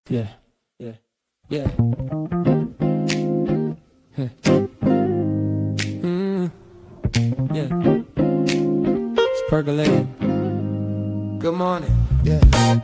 Yeah, yeah, yeah. Yeah. It's percolating. Good morning. Yeah.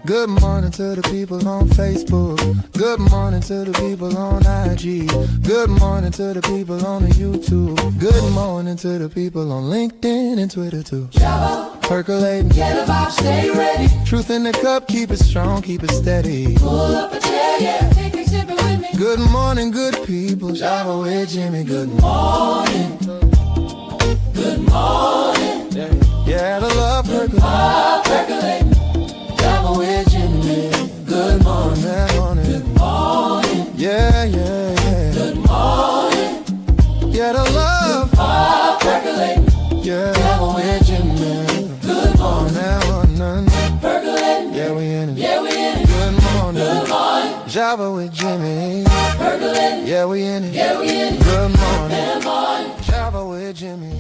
Good morning to the people on Facebook. Good morning to the people on IG. Good morning to the people on the YouTube. Good morning to the people on LinkedIn and Twitter too. Java. Percolating. Get a vibe, stay ready. Truth in the cup, keep it strong, keep it steady. Pull up a chair, yeah. Take a sip with me. Good morning, good people. Java with Jimmy. Good morning. Good morning. Yeah, the love percolating. Java with Jimmy. Good morning. Good morning. Yeah, yeah, yeah. Good morning. Yeah, the love percolating. Yeah, Java with Jimmy. Good morning. Percolating. Yeah, we in it. Yeah, we in it. Good morning. Good morning. Java with Jimmy. Percolating. Yeah, we in it. Yeah, we in it. Good morning. Good morning. Java with Jimmy.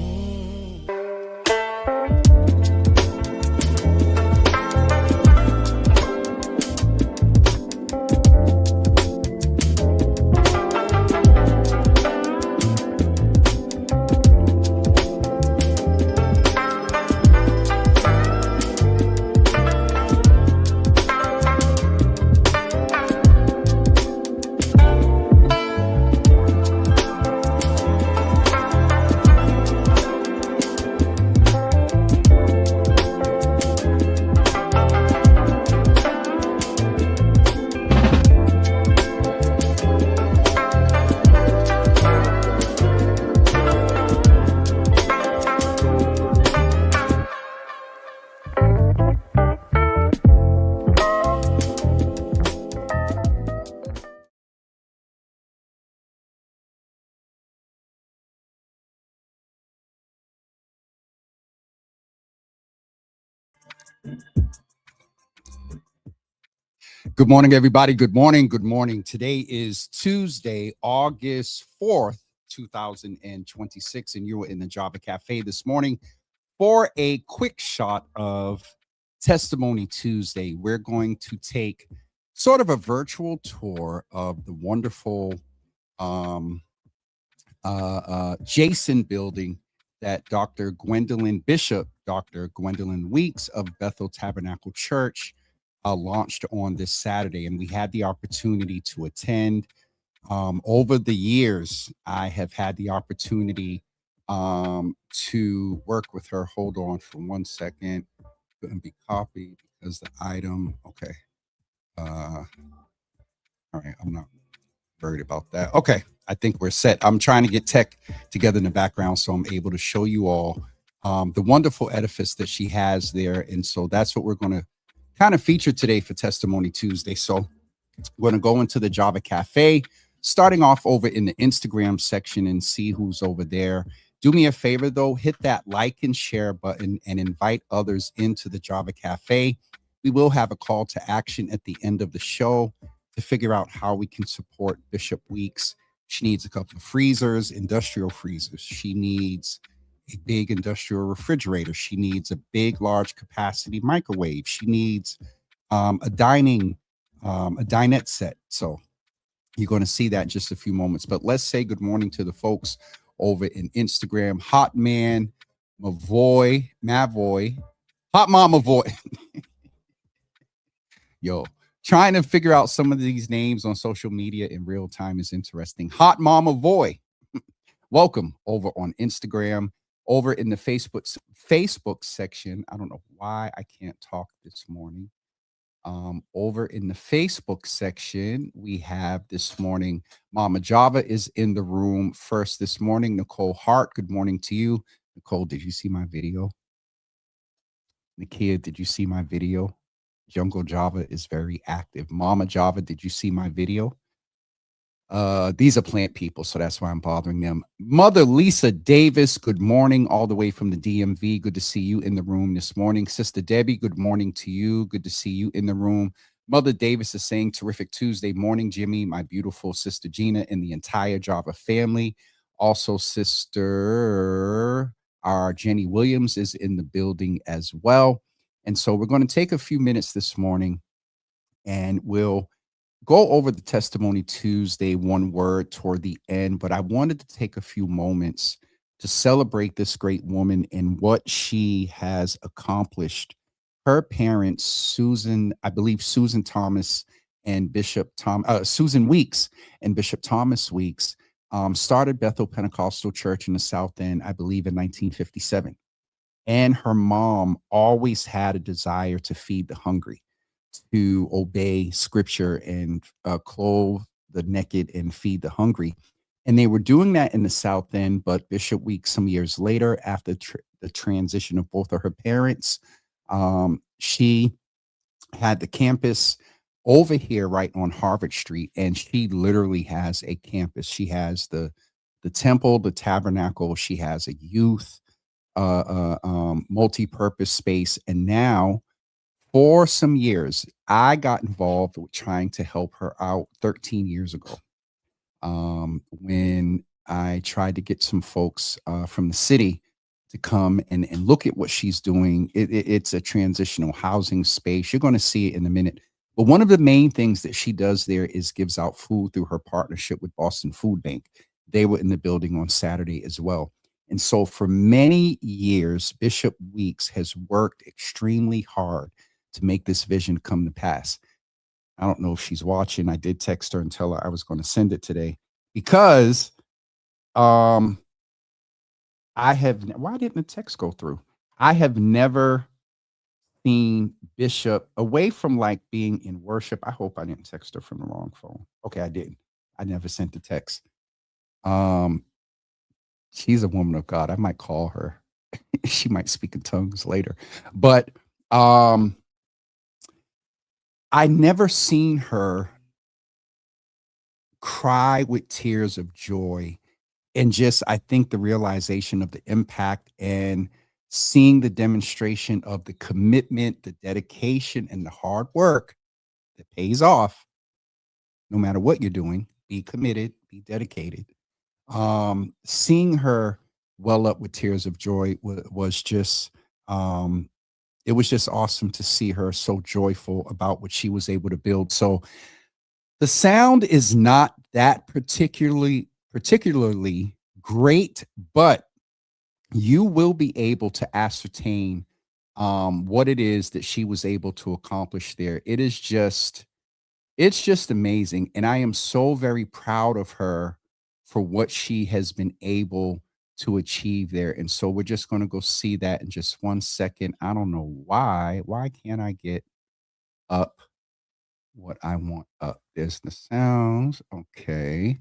Good morning, everybody. Good morning. Good morning. Today is Tuesday, August 4th, 2026, and you were in the Java Cafe this morning for a quick shot of Testimony Tuesday. We're going to take sort of a virtual tour of the wonderful JACHIN building that Dr. Gwendolyn Bishop, Dr. Gwendolyn Weeks of Bethel Tabernacle Church launched on this Saturday, and we had the opportunity to attend. Over the years, I have had the opportunity to work with her. Hold on for 1 second. Couldn't be copied because the item. Okay. All right. I'm not worried about that. Okay. I think we're set. I'm trying to get tech together in the background so I'm able to show you all the wonderful edifice that she has there. And so that's what we're going to kind of feature today for Testimony Tuesday. So we're going to go into the Java Cafe, starting off over in the Instagram section and see who's over there. Do me a favor, though, hit that like and share button and invite others into the Java Cafe. We will have a call to action at the end of the show to figure out how we can support Bishop Weeks. She needs a couple of freezers, industrial freezers. She needs a big industrial refrigerator. She needs a big, large capacity microwave. She needs a dinette set. So you're going to see that in just a few moments. But let's say good morning to the folks over in Instagram. Hot Man, Mavoy, Hot Mama Voy. Yo, trying to figure out some of these names on social media in real time is interesting. Hot Mama Voy. Welcome over on Instagram. Over in the Facebook section, I don't know why I can't talk this morning. Over in the Facebook section, we have this morning, Mama Java is in the room first this morning. Nicole Hart, good morning to you. Nicole, did you see my video? Nakia, did you see my video? Jungle Java is very active. Mama Java, did you see my video? These are plant people, so that's why I'm bothering them. Mother Lisa Davis, good morning, all the way from the DMV. Good to see you in the room this morning. Sister Debbie, good morning to you. Good to see you in the room. Mother Davis is saying terrific Tuesday morning, Jimmy, my beautiful sister Gina, and the entire Java family. Also, Sister Jenny Williams is in the building as well. And so we're going to take a few minutes this morning and we'll go over the Testimony Tuesday one word toward the end, but I wanted to take a few moments to celebrate this great woman and what she has accomplished. Her parents, Susan, I believe Susan Thomas and Susan Weeks and Bishop Thomas Weeks, started Bethel Pentecostal Church in the South End, I believe in 1957. And her mom always had a desire to feed the hungry, to obey scripture and clothe the naked and feed the hungry. And they were doing that in the South End, but Bishop Weeks, some years later, after the transition of both of her parents, she had the campus over here right on Harvard Street, and she literally has a campus. She has the temple, the tabernacle. She has a youth multi-purpose space. And now, for some years, I got involved with trying to help her out 13 years ago, when I tried to get some folks from the city to come and look at what she's doing. It's a transitional housing space. You're going to see it in a minute. But one of the main things that she does there is gives out food through her partnership with Boston Food Bank. They were in the building on Saturday as well. And so for many years, Bishop Weeks has worked extremely hard to make this vision come to pass. I don't know if she's watching. I did text her and tell her I was going to send it today because why didn't the text go through? I have never seen Bishop away from like being in worship. I hope I didn't text her from the wrong phone. Okay, I didn't. I never sent the text. She's a woman of God. I might call her. She might speak in tongues later. But I never seen her cry with tears of joy. And just, I think the realization of the impact and seeing the demonstration of the commitment, the dedication, and the hard work that pays off, no matter what you're doing, be committed, be dedicated. Seeing her well up with tears of joy was just, it was just awesome to see her so joyful about what she was able to build. So the sound is not that particularly great, but you will be able to ascertain what it is that she was able to accomplish there. It's just amazing. And I am so very proud of her for what she has been able to achieve there. And so we're just going to go see that in just 1 second. I don't know why. Why can't I get up what I want up? There's the sounds. Okay.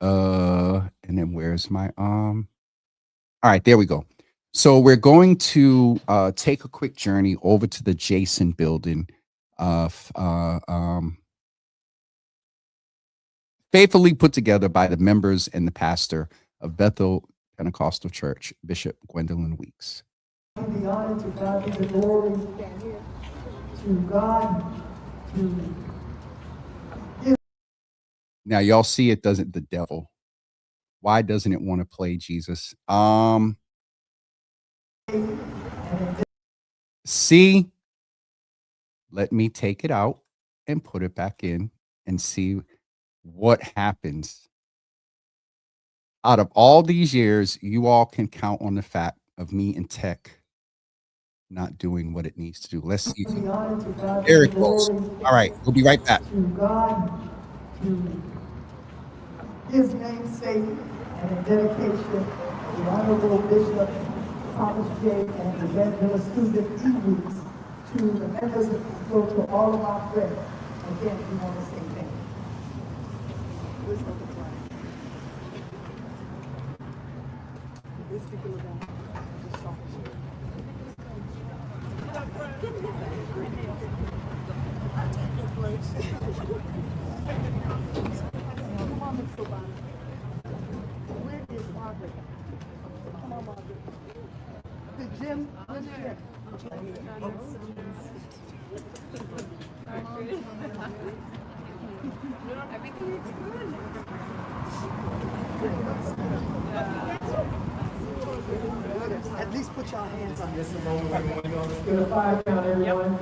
And then where's my all right, there we go. So we're going to take a quick journey over to the JACHIN building, faithfully put together by the members and the pastor of Bethel Pentecostal Church, Bishop Gwendolyn Weeks. To the honor, to God be the glory, to God, Now y'all see it doesn't, the devil. Why doesn't it want to play Jesus? See, let me take it out and put it back in and see what happens. Out of all these years, you all can count on the fact of me and tech not doing what it needs to do. Let's see. There it goes. All right, we'll be right back. to God, to His namesake, and in dedication, the Honorable Bishop Thomas J. and the evangelist Susan E. Weeks, to the members of the people, to all of our friends. Again, we want to say thank you. Jim, at least put your hands on this. Get a 5 count, everyone.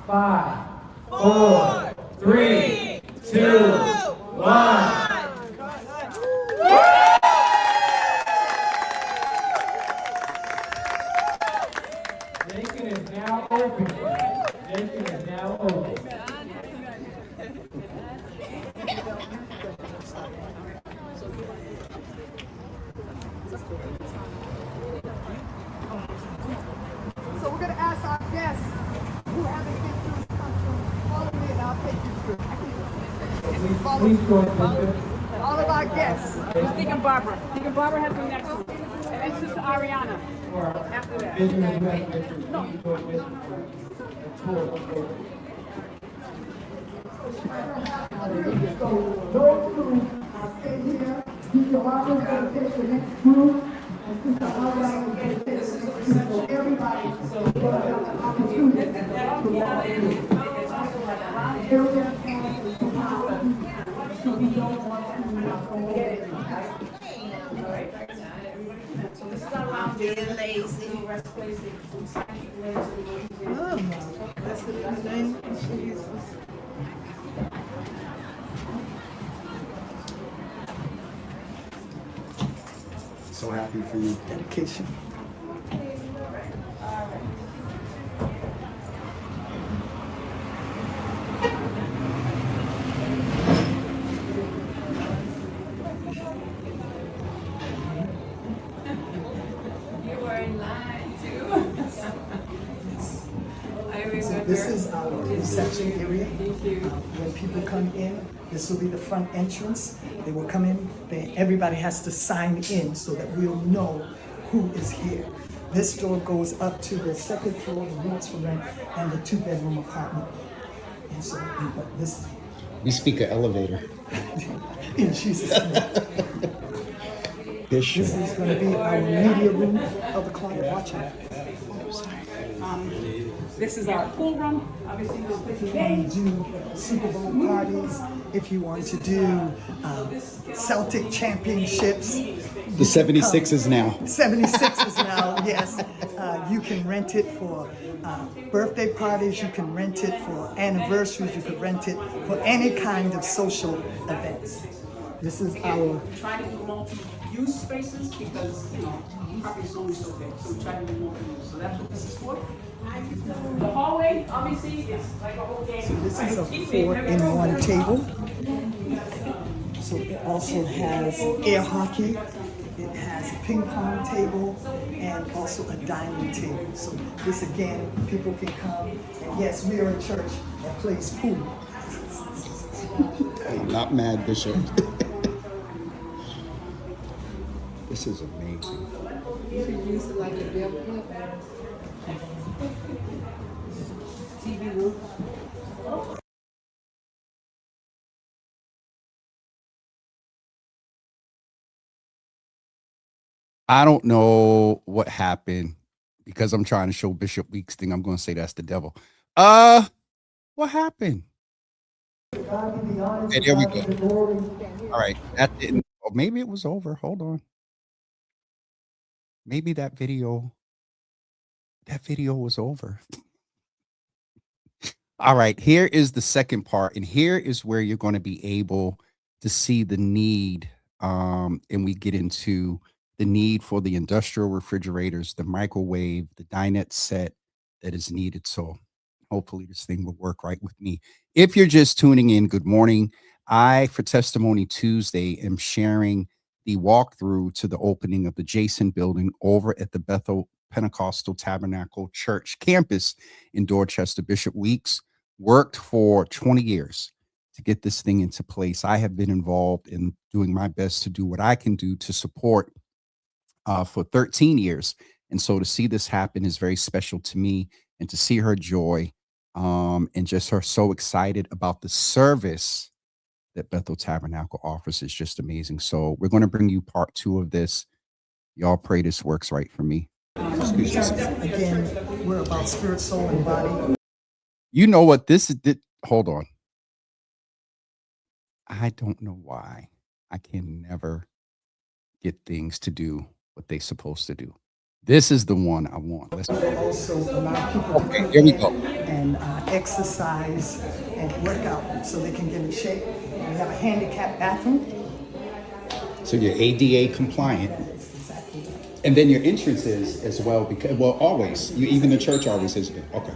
5, 4, 3, JACHIN is now open. JACHIN is now open. So we're going to ask our guests who haven't been through this country, follow me and I'll take you through. Please join Bishop. All of our guests. Deacon Barbara. Deacon Barbara has been next one. And then Sister Ariana. After that. Those who stay here, Sister Barbara is going to take the next group, and Sister Ariana is going to take the next group. So everybody will have an opportunity to walk through. So we don't want to get it. So this is our lounge. They're lazy. Rest place. That's the name of Jesus. So happy for you. Dedication. This is our reception area. When people come in, this will be the front entrance. They will come in, everybody has to sign in so that we'll know who is here. This door goes up to the second floor, the rooms for rent, and the 2-bedroom apartment. And so, this We speak an elevator. in Jesus' name. Bishop. This is going to be our media room of the client watching. This is our pool room. Obviously, we'll play If you some want games. to do Super Bowl parties, if you want to do Celtic championships. The 76 now. 76 is now, yes. You can rent it for birthday parties, you can rent it for anniversaries, you can rent it for any kind of social events. This is our, Trying to do multi-use spaces because, property is only so big. So we try to do multi-use. So that's what this is for. The hallway, obviously, is like a whole game. this is a 4-in-1 table. So it also has air hockey, it has a ping pong table, and also a dining table. So this again, people can come, and yes, we are a church that plays pool. I'm not mad, Bishop. This is amazing. You could use it like a bell pep. TV room. I don't know what happened because I'm trying to show Bishop Weeks thing. I'm going to say that's the devil. What happened? Okay, there we go. All right, that didn't. Or maybe it was over. Hold on. Maybe that video was over. All right, here is the second part, and here is where you're going to be able to see the need. And we get into the need for the industrial refrigerators, the microwave, the dinette set that is needed. So hopefully this thing will work right with me. If you're just tuning in, good morning. I, for Testimony Tuesday, am sharing the walkthrough to the opening of the JACHIN building over at the Bethel Pentecostal Tabernacle Church campus in Dorchester. Bishop Weeks worked for 20 years to get this thing into place. I have been involved in doing my best to do what I can do to support for 13 years. And so to see this happen is very special to me, and to see her joy and just her so excited about the service that Bethel Tabernacle offers is just amazing. So we're going to bring you part 2 of this. Y'all pray this works right for me. Again, we're about spirit, soul, and body. You know what this is? Hold on. I don't know why I can never get things to do what they're supposed to do. This is the one I want. Let's Also allow people to come here we in go. and exercise and work out so they can get in shape. We have a handicapped bathroom. So you're ADA compliant. And then your entrance is as well, because, well, always. Even the church always has been. Okay.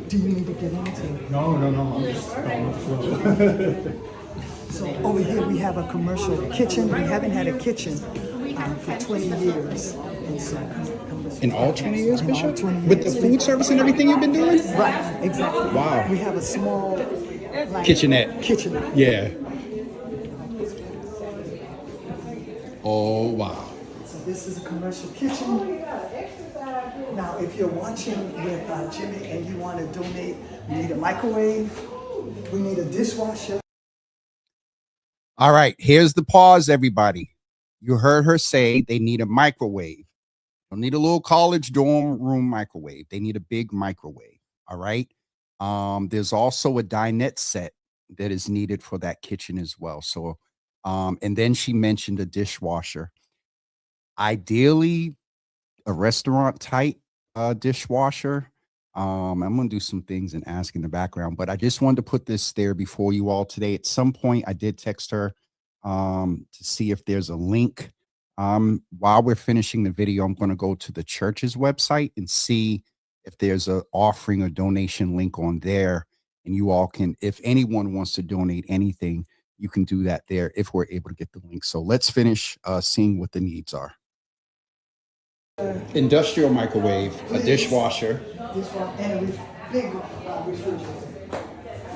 Do you need to get into? No. I'm just on the floor. So over here we have a commercial kitchen. We haven't had a kitchen for 20 years. And so, In all 20 years, in all Bishop? 20 years. With the food service and everything you've been doing? Right, exactly. Wow. We have a small Kitchenette. kitchenette. Yeah. Oh, wow. So this is a commercial kitchen. Now, if you're watching with Jimmy and you want to donate, we need a microwave, we need a dishwasher. All right, here's the pause, everybody. You heard her say they need a microwave. Don't need a little college dorm room microwave. They need a big microwave. All right. There's also a dinette set that is needed for that kitchen as well. So, and then she mentioned a dishwasher. Ideally, a restaurant type dishwasher. I'm gonna do some things and ask in the background, but I just wanted to put this there before you all today. At some point, I did text her to see if there's a link. While we're finishing the video, I'm going to go to the church's website and see if there's a offering or donation link on there. And you all can, if anyone wants to donate anything, you can do that there if we're able to get the link. So let's finish seeing what the needs are. Industrial microwave, a dishwasher. And a big refrigerator.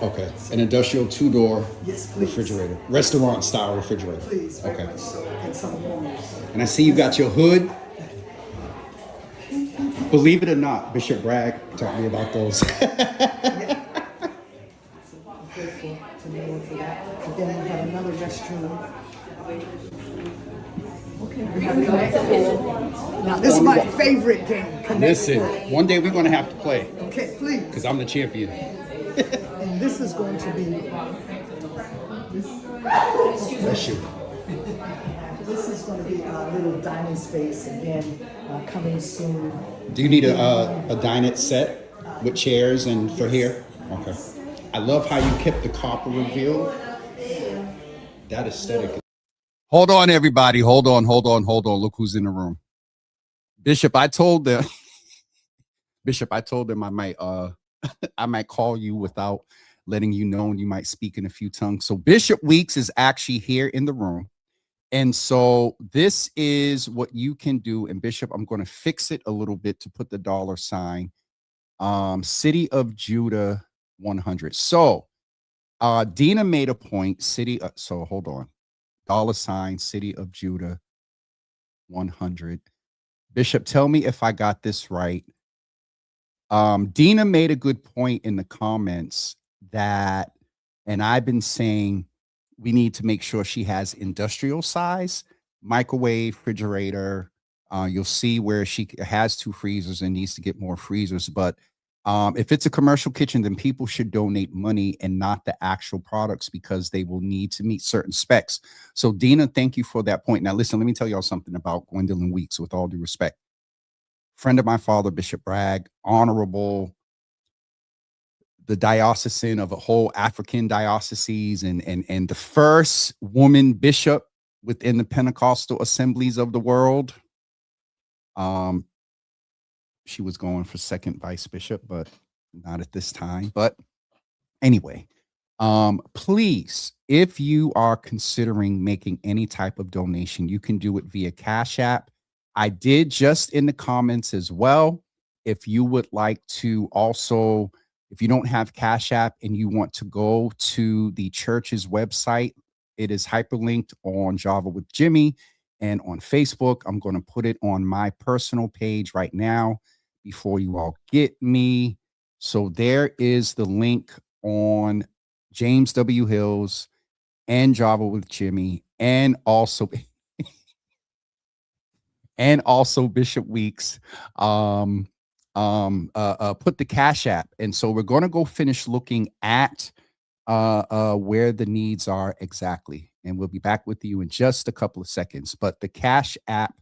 Okay. An industrial two-door Yes, please. refrigerator, restaurant style refrigerator. Please, very Okay. much so. And some warmers. And I see you got your hood. Believe it or not, Bishop Bragg taught me about those. Grateful to the Lord for that. And then we have another restroom. Okay, we have Connect Four. Now this is my favorite game. Connect Listen, Four. one day we're going to have to play Okay, please. because I'm the champion. And this is going to be. Bless you. This is going to be our little dining space again, coming soon. Do you need a dinette set with chairs and for here? Okay. I love how you kept the copper reveal. That aesthetic. Hold on, everybody. Hold on. Look who's in the room. Bishop, I told them I might I might call you without letting you know, and you might speak in a few tongues. So Bishop Weeks is actually here in the room. And so this is what you can do. And Bishop, I'm going to fix it a little bit to put the $sign. City of Judah 100. So Dina made a point. So hold on. $sign City of Judah 100. Bishop, tell me if I got this right. Dina made a good point in the comments that, and I've been saying we need to make sure she has industrial size, microwave, refrigerator. You'll see where she has 2 freezers and needs to get more freezers. But if it's a commercial kitchen, then people should donate money and not the actual products because they will need to meet certain specs. So Dina, thank you for that point. Now, listen, let me tell y'all something about Gwendolyn Weeks, with all due respect. Friend of my father, Bishop Bragg, honorable, the diocesan of a whole African diocese, and the first woman bishop within the Pentecostal assemblies of the world. She was going for second vice bishop, but not at this time. But anyway, please, if you are considering making any type of donation, you can do it via Cash App. I did just in the comments as well. If you would like to also, if you don't have Cash App and you want to go to the church's website, it is hyperlinked on Java with Jimmy and on Facebook. I'm going to put it on my personal page right now before you all get me. So there is the link on James W. Hills and Java with Jimmy, and also Bishop Weeks. Put the Cash App. And so we're going to go finish looking at where the needs are exactly. and we'll be back with you in just a couple of seconds. But the Cash App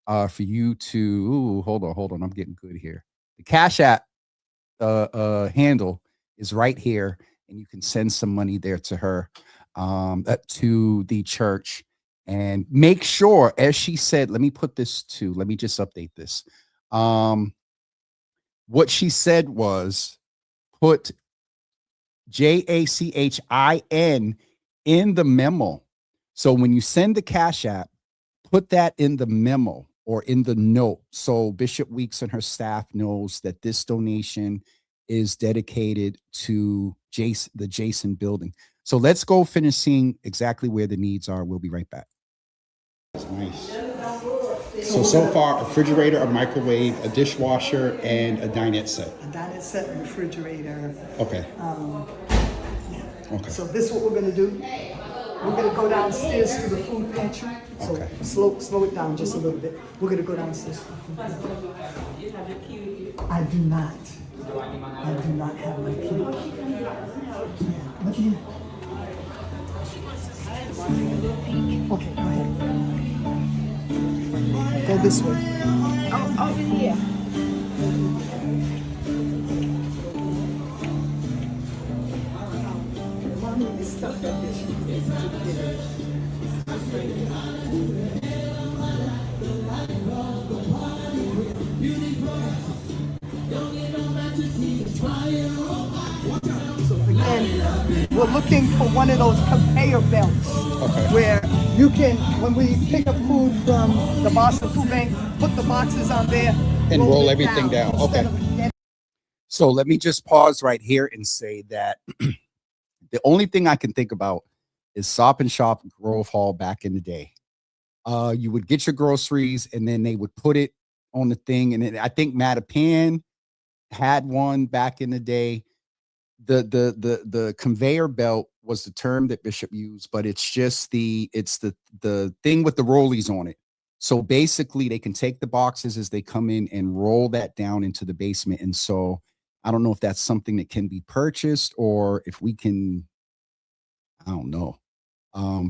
for you to, ooh, hold on, I'm getting good here. The Cash App handle is right here, and you can send some money there to her, to the church. And make sure, as she said, let me just update this. What she said was put JACHIN in the memo. So when you send the Cash App, put that in the memo or in the note, so Bishop Weeks and her staff knows that this donation is dedicated to the JACHIN building. So let's go finish seeing exactly where the needs are. We'll be right back. That's nice. So far, a refrigerator, a microwave, a dishwasher, and a dinette set. A dinette set, a refrigerator. Okay. Okay. So this is what we're gonna do. We're gonna go downstairs to the food pantry. So Okay. slow it down just a little bit. We're gonna go downstairs to the food pantry. I do not have my key. Look here. Okay, go ahead. Go this way. Over here. So again, we're looking for one of those conveyor belts. Okay. Where you can, when we pick up food from the Boston Food Bank, put the boxes on there And roll it everything down. instead Okay. of getting. So let me just pause right here and say that the only thing I can think about is Stop and Shop Grove Hall back in the day. You would get your groceries and then they would put it on the thing. And I think Mattapan had one back in the day. The conveyor belt was the term that Bishop used, but it's just the thing with the rollies on it. So basically they can take the boxes as they come in and roll that down into the basement. And so I don't know if that's something that can be purchased or if we can, I don't know.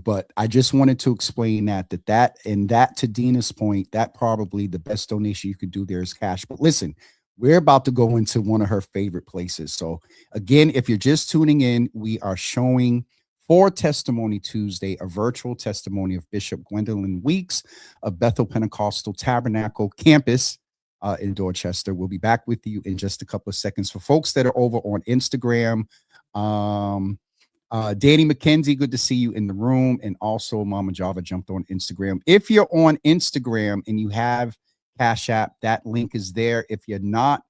But I just wanted to explain that to Dina's point, that probably the best donation you could do there is cash. But listen, we're about to go into one of her favorite places. So again, if you're just tuning in, we are showing for Testimony Tuesday, a virtual testimony of Bishop Gwendolyn Weeks of Bethel Pentecostal Tabernacle campus in Dorchester. We'll be back with you in just a couple of seconds. For folks that are over on Instagram, Danny McKenzie, good to see you in the room. And also Mama Java jumped on Instagram. If you're on Instagram and you have Cash App, that link is there. If you're not,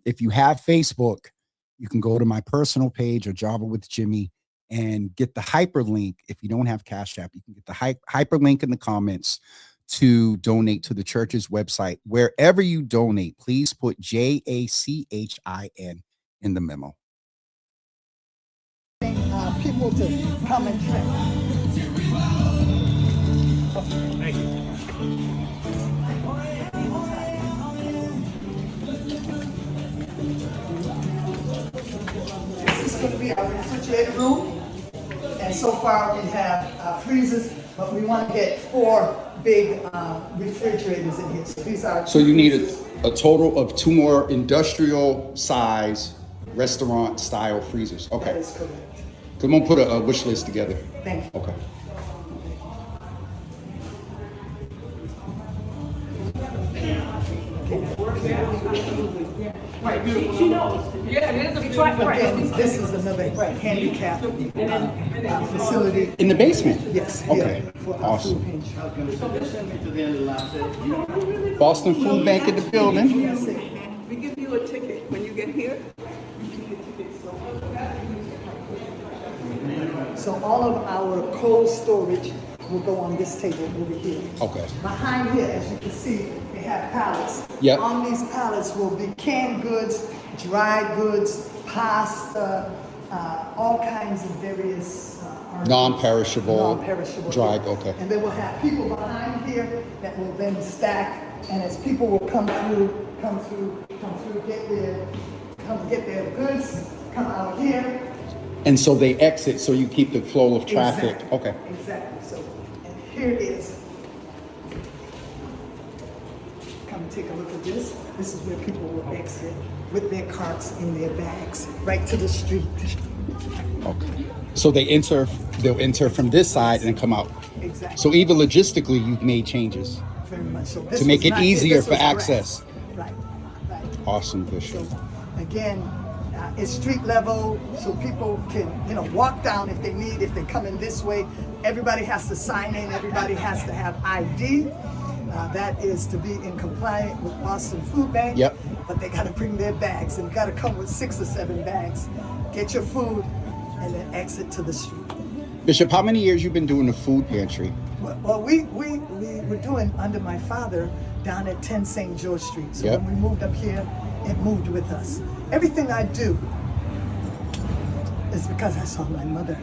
if you have Facebook, you can go to my personal page or Java with Jimmy and get the hyperlink. If you don't have Cash App, you can get the hyperlink in the comments to donate to the church's website. Wherever you donate, please put JACHIN in the memo. People to come and check. Thank you. This is going to be our refrigerator room, and so far we have freezers, but we want to get 4 big refrigerators in here. So these are. So you need a total of 2 more industrial size restaurant style freezers. Okay. That is correct. I'm gonna put a wish list together. Thank you. Okay. Right, she knows. Yeah, it is a Detroit, right. Again, this is another handicap facility. In the basement? Yes. Okay. Yeah, for our Awesome. food pantry. Boston Food Bank in the building. We give you a ticket when you get here. So all of our cold storage will go on this table over here. Okay. Behind here, as you can see, we have pallets. Yep. On these pallets will be canned goods, dried goods, pasta, all kinds of various Non-perishable, non-perishable, dried, okay. And then we'll have people behind here that will then stack, and as people will come through, get their goods, come out here, And so they exit, so you keep the flow of traffic. Exactly. Okay. Exactly. So, and here it is. Come and take a look at this. This is where people will exit with their carts in their bags, right to the street. Okay. So they'll enter from this side and come out. Exactly. So even logistically, you've made changes Very much so. This to make was it not- easier this for was access. grass. Right. Right. Awesome, Bishop. So again, it's street level, so people can, walk down if they need, if they come in this way. Everybody has to sign in, everybody has to have ID. That is to be in compliance with Boston Food Bank. Yep. But they gotta bring their bags, and gotta come with 6 or 7 bags. Get your food, and then exit to the street. Bishop, how many years you been doing the food pantry? Well, we were doing under my father down at 10 St. George Street. So Yep. when we moved up here, it moved with us. Everything I do is because I saw my mother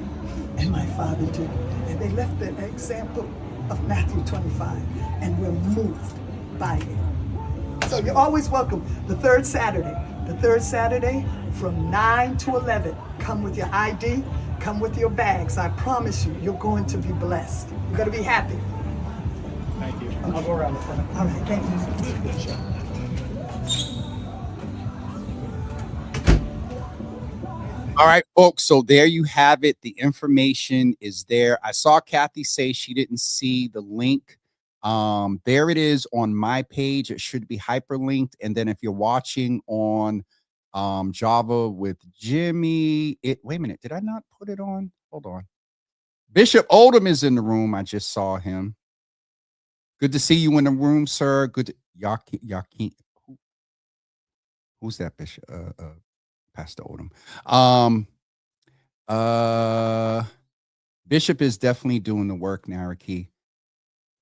and my father do. And they left the example of Matthew 25, and we're moved by it. So you're always welcome. The third Saturday from 9 to 11, come with your ID, come with your bags. I promise you, you're going to be blessed. You're going to be happy. Thank you. I'll go around the front. All right, thank you. All right, folks. So there you have it. The information is there. I saw Kathy say she didn't see the link. There it is on my page. It should be hyperlinked. And then if you're watching on Java with Jimmy, wait a minute. Did I not put it on? Hold on. Bishop Oldham is in the room. I just saw him. Good to see you in the room, sir. Good. Yaki. Who's that, Bishop? Pastor Oldham. Bishop is definitely doing the work, Naraki.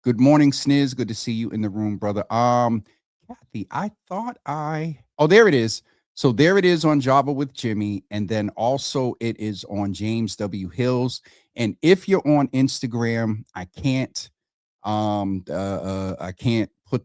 Good morning, Sniz. Good to see you in the room, brother. Kathy, I thought oh, there it is. So there it is on Java with Jimmy, and then also it is on James W. Hills. And if you're on Instagram, I can't put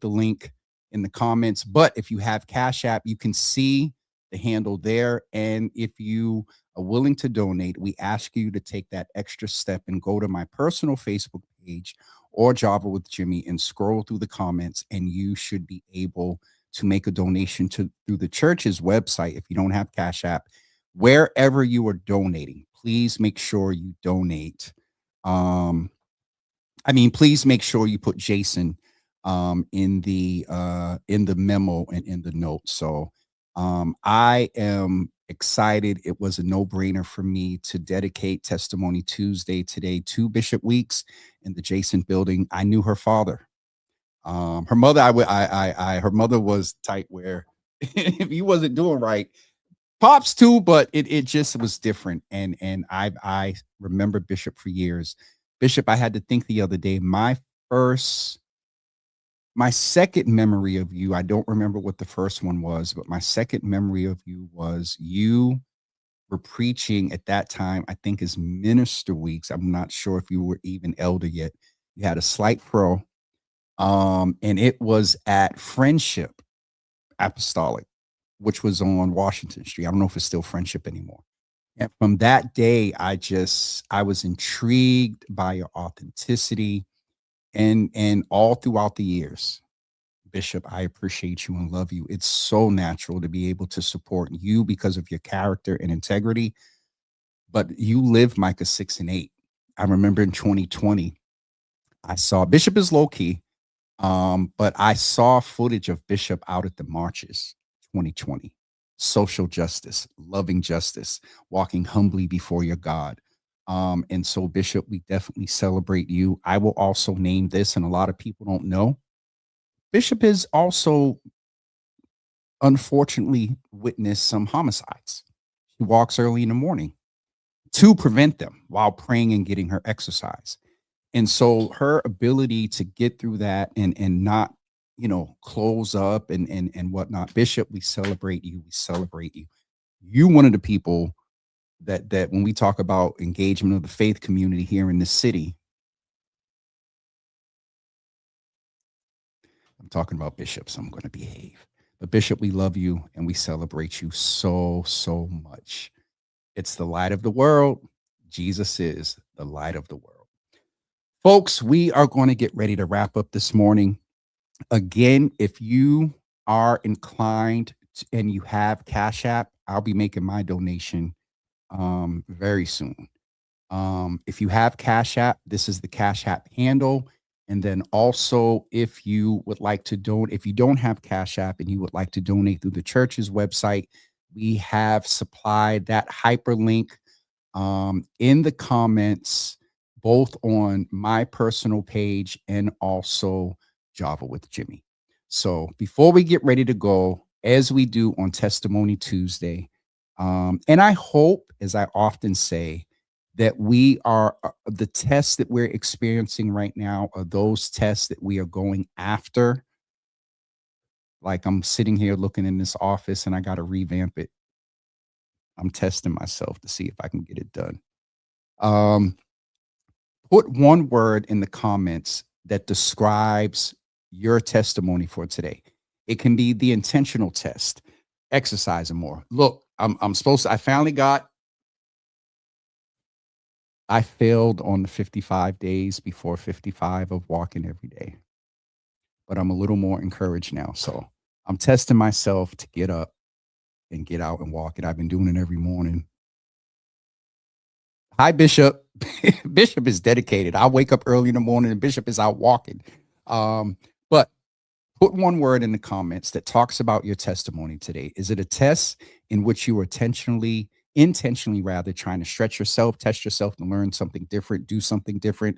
the link in the comments, but if you have Cash App, you can see the handle there. And if you are willing to donate, we ask you to take that extra step and go to my personal Facebook page or Java with Jimmy and scroll through the comments, and you should be able to make a donation through the church's website. If you don't have Cash App, wherever you are donating, please make sure you donate. Please make sure you put Jason in the memo and in the notes. So I am excited. It was a no-brainer for me to dedicate Testimony Tuesday today to Bishop Weeks in the Jason building. I knew her father. Her mother, her mother was tight where if he wasn't doing right, pops too, but it just was different. And I remember Bishop for years. Bishop, I had to think the other day, my second memory of you, I don't remember what the first one was, but my second memory of you was you were preaching at that time, I think as Minister Weeks. I'm not sure if you were even elder yet. You had a slight fro, and it was at Friendship Apostolic, which was on Washington Street. I don't know if it's still Friendship anymore. And from that day, I was intrigued by your authenticity. And all throughout the years, Bishop, I appreciate you and love you. It's so natural to be able to support you because of your character and integrity. But you live Micah 6:8. I remember in 2020, I saw Bishop is low key, but I saw footage of Bishop out at the marches 2020. Social justice, loving justice, walking humbly before your God. And so, Bishop, we definitely celebrate you. I will also name this, and a lot of people don't know. Bishop has also, unfortunately, witnessed some homicides. She walks early in the morning to prevent them while praying and getting her exercise. And so her ability to get through that and not, close up and whatnot. Bishop, we celebrate you. We celebrate you. You one of the people that when we talk about engagement of the faith community here in this city, I'm talking about Bishop, so I'm going to behave. But Bishop, we love you and we celebrate you so, so much. It's the light of the world. Jesus is the light of the world. Folks, we are going to get ready to wrap up this morning. Again, if you are inclined and you have Cash App, I'll be making my donation very soon. If you have Cash App, this is the Cash App handle. And then also, if you would like to donate, if you don't have Cash App and you would like to donate through the church's website, we have supplied that hyperlink in the comments, both on my personal page and also Java with Jimmy. So before we get ready to go, as we do on Testimony Tuesday, and I hope, as I often say, that we are the tests that we're experiencing right now are those tests that we are going after. Like I'm sitting here looking in this office and I got to revamp it. I'm testing myself to see if I can get it done. Put one word in the comments that describes your testimony for today. It can be the intentional test, exercising more. Look, I failed on the 55 days before 55 of walking every day, but I'm a little more encouraged now. So I'm testing myself to get up and get out and walk. And I've been doing it every morning. Hi, Bishop. Bishop is dedicated. I wake up early in the morning and Bishop is out walking. But put one word in the comments that talks about your testimony today. Is it a test in which you were intentionally rather trying to stretch yourself, test yourself to learn something different, do something different?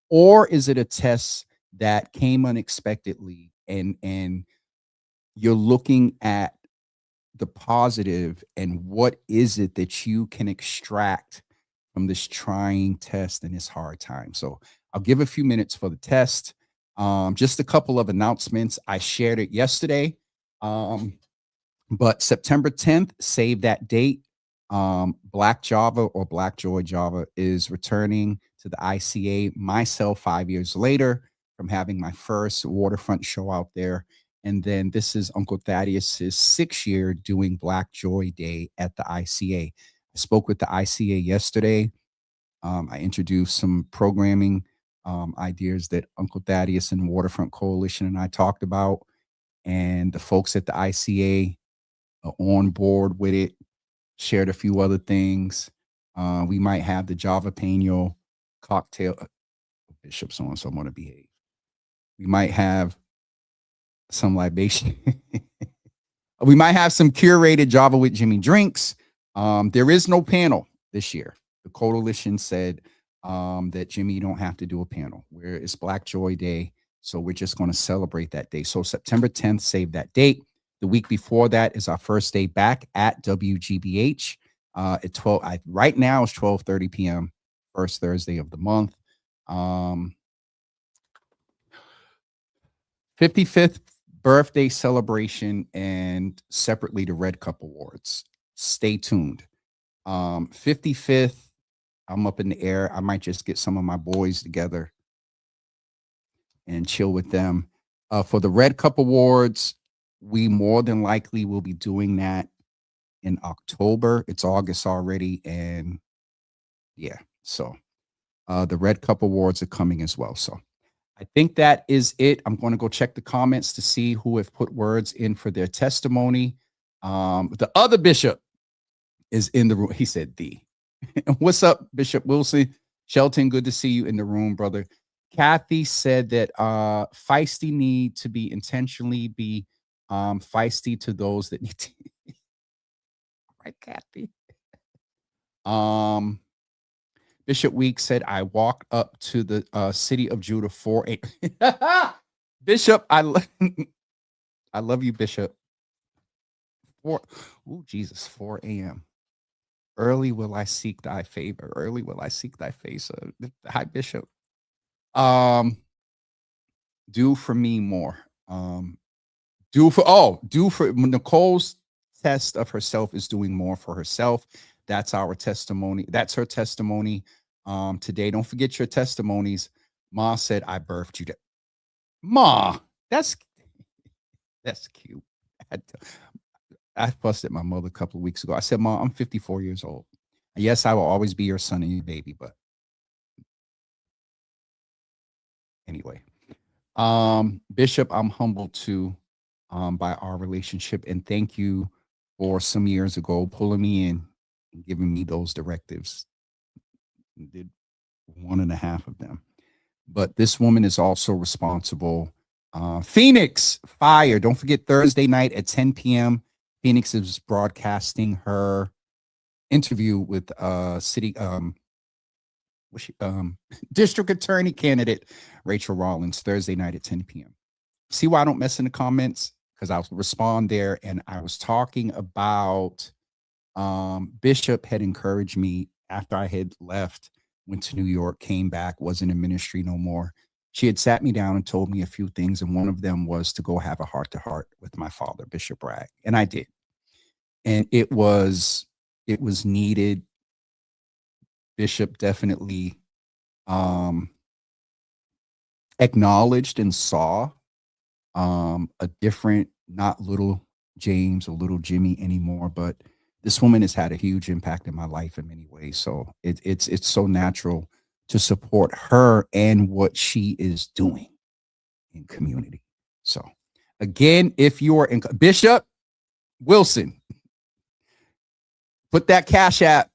Or is it a test that came unexpectedly and you're looking at the positive and what is it that you can extract from this trying test and this hard time? So I'll give a few minutes for the test. Just a couple of announcements. I shared it yesterday, but September 10th, save that date. Black Java or Black Joy Java is returning to the ICA, myself 5 years later from having my first waterfront show out there. And then this is Uncle Thaddeus's 6th year doing Black Joy Day at the ICA. I spoke with the ICA yesterday. I introduced some programming ideas that Uncle Thaddeus and Waterfront Coalition and I talked about. And the folks at the ICA are on board with it, shared a few other things. We might have the Jalapeno cocktail. Bishop's on, so I'm going to behave. We might have some libation. We might have some curated Java with Jimmy drinks. There is no panel this year. The coalition said that Jimmy, you don't have to do a panel. Where it's Black Joy Day, so we're just going to celebrate that day. So September 10th, save that date. The week before that is our first day back at WGBH at 12. Right now it's 12:30 p.m. First Thursday of the month. 55th birthday celebration and separately the Red Cup Awards. Stay tuned. 55th, I'm up in the air. I might just get some of my boys together and chill with them. For the Red Cup Awards, we more than likely will be doing that in October. It's August already. And yeah, so the Red Cup Awards are coming as well. So I think that is it. I'm going to go check the comments to see who have put words in for their testimony. The other bishop is in the room. He said the. What's up, Bishop Wilson? Shelton, good to see you in the room, brother. Kathy said that feisty need to be intentionally be feisty to those that need to. Right, Kathy. Bishop Week said, I walked up to the city of Judah 4 a.m. Bishop, I love you, Bishop. 4 a.m. Early will I seek thy favor. Early will I seek thy face. Hi, Bishop. Do for me more. Do for Nicole's test of herself is doing more for herself. That's our testimony. That's her testimony today. Don't forget your testimonies. Ma said, I birthed you. Ma, that's cute. I fussed at my mother a couple of weeks ago. I said, Ma, I'm 54 years old. Yes, I will always be your son and your baby, but anyway. Bishop, I'm humbled too by our relationship, and thank you for some years ago pulling me in and giving me those directives. I did 1.5 of them. But this woman is also responsible. Phoenix Fire. Don't forget Thursday night at 10 p.m. Phoenix is broadcasting her interview with city district attorney candidate Rachel Rollins Thursday night at 10 p.m. See why I don't mess in the comments? Because I'll respond there. And I was talking about Bishop had encouraged me after I had left, went to New York, came back, wasn't in ministry no more. She had sat me down and told me a few things. And one of them was to go have a heart-to-heart with my father, Bishop Bragg. And I did. And it was needed. Bishop definitely acknowledged and saw a different, not little James or little Jimmy anymore, but this woman has had a huge impact in my life in many ways. So it's so natural to support her and what she is doing in community. So again, if you are in Bishop Wilson, put that Cash App,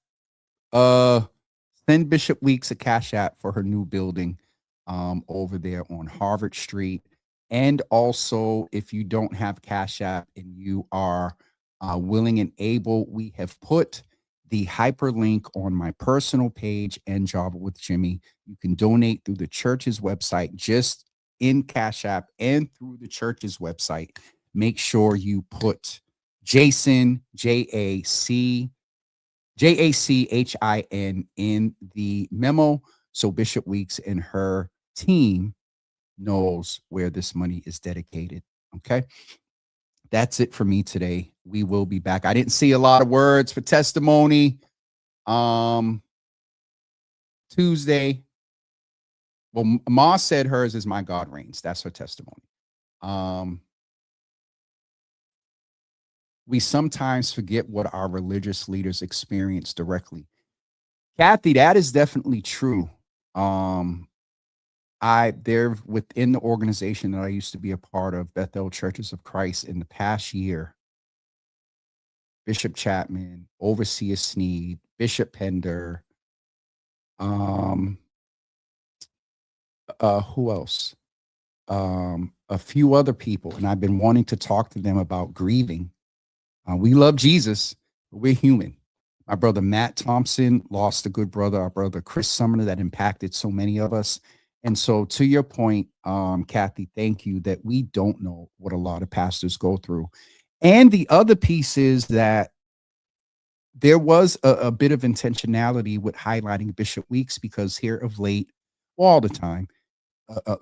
send Bishop Weeks a Cash App for her new building over there on Harvard Street. And also, if you don't have Cash App and you are willing and able, we have put the hyperlink on my personal page and Java with Jimmy. You can donate through the church's website, just in Cash App and through the church's website. Make sure you put Jason, JACHIN in the memo so Bishop Weeks and her team knows where this money is dedicated. Okay. That's it for me today. We will be back. I didn't see a lot of words for testimony. Tuesday. Well, Ma said hers is my God reigns. That's her testimony. We sometimes forget what our religious leaders experience directly. Kathy, that is definitely true. They're within the organization that I used to be a part of, Bethel Churches of Christ, in the past year. Bishop Chapman, Overseer Sneed, Bishop Pender, who else? A few other people, and I've been wanting to talk to them about grieving. We love Jesus, but we're human. My brother Matt Thompson lost a good brother, our brother Chris Sumner, that impacted so many of us. And so to your point, Kathy, thank you, that we don't know what a lot of pastors go through. And the other piece is that there was a bit of intentionality with highlighting Bishop Weeks, because here of late, all the time,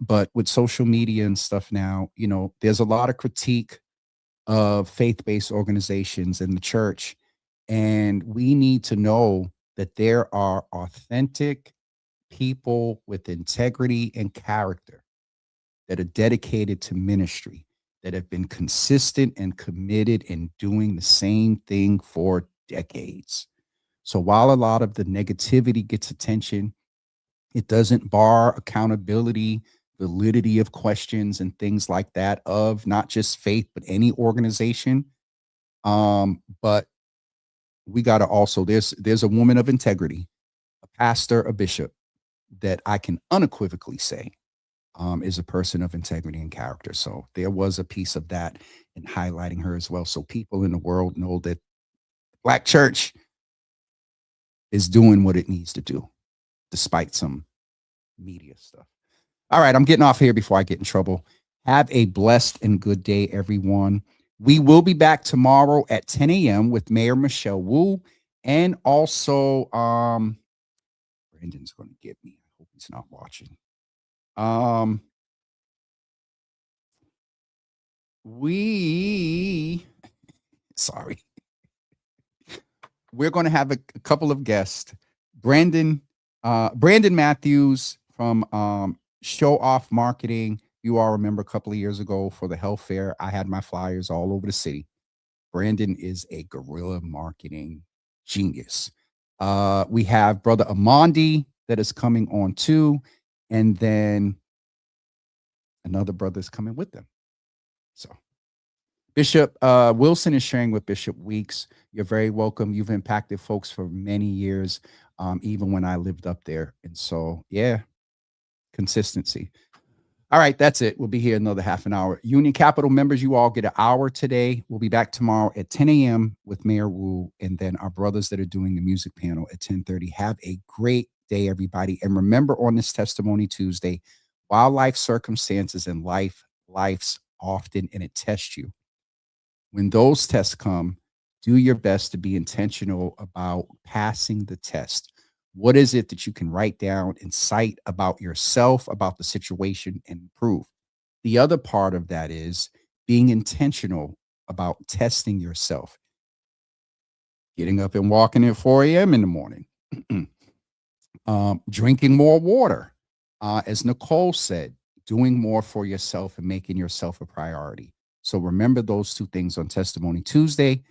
but with social media and stuff now, you know, there's a lot of critique of faith-based organizations in the church. And we need to know that there are authentic people with integrity and character that are dedicated to ministry, that have been consistent and committed in doing the same thing for decades. So while a lot of the negativity gets attention, it doesn't bar accountability, validity of questions and things like that of not just faith, but any organization. But we got to also, there's a woman of integrity, a pastor, a bishop, that I can unequivocally say is a person of integrity and character. So there was a piece of that in highlighting her as well. So people in the world know that the Black church is doing what it needs to do, despite some media stuff. All right, I'm getting off here before I get in trouble. Have a blessed and good day, everyone. We will be back tomorrow at 10 a.m. with Mayor Michelle Wu. And also, Brandon's going to get me. I hope he's not watching. We're going to have a couple of guests. Brandon Matthews from Show Off Marketing. You all remember a couple of years ago for the health fair, I had my flyers all over the city. Brandon is a guerrilla marketing genius. We have Brother Amandi that is coming on too. And then another brother is coming with them. So Bishop Wilson is sharing with Bishop Weeks. You're very welcome. You've impacted folks for many years, even when I lived up there. And so, yeah, consistency. All right, that's it. We'll be here another half an hour. Union Capital members, you all get an hour today. We'll be back tomorrow at 10 a.m. with Mayor Wu, and then our brothers that are doing the music panel at 10:30. Have a great day, everybody. And remember, on this Testimony Tuesday, while life circumstances and life's often and it tests you, when those tests come, do your best to be intentional about passing the test. What is it that you can write down and cite about yourself, about the situation, and improve? The other part of that is being intentional about testing yourself. Getting up and walking at 4 a.m. in the morning. Drinking more water. As Nicole said, doing more for yourself and making yourself a priority. So remember those two things on Testimony Tuesday.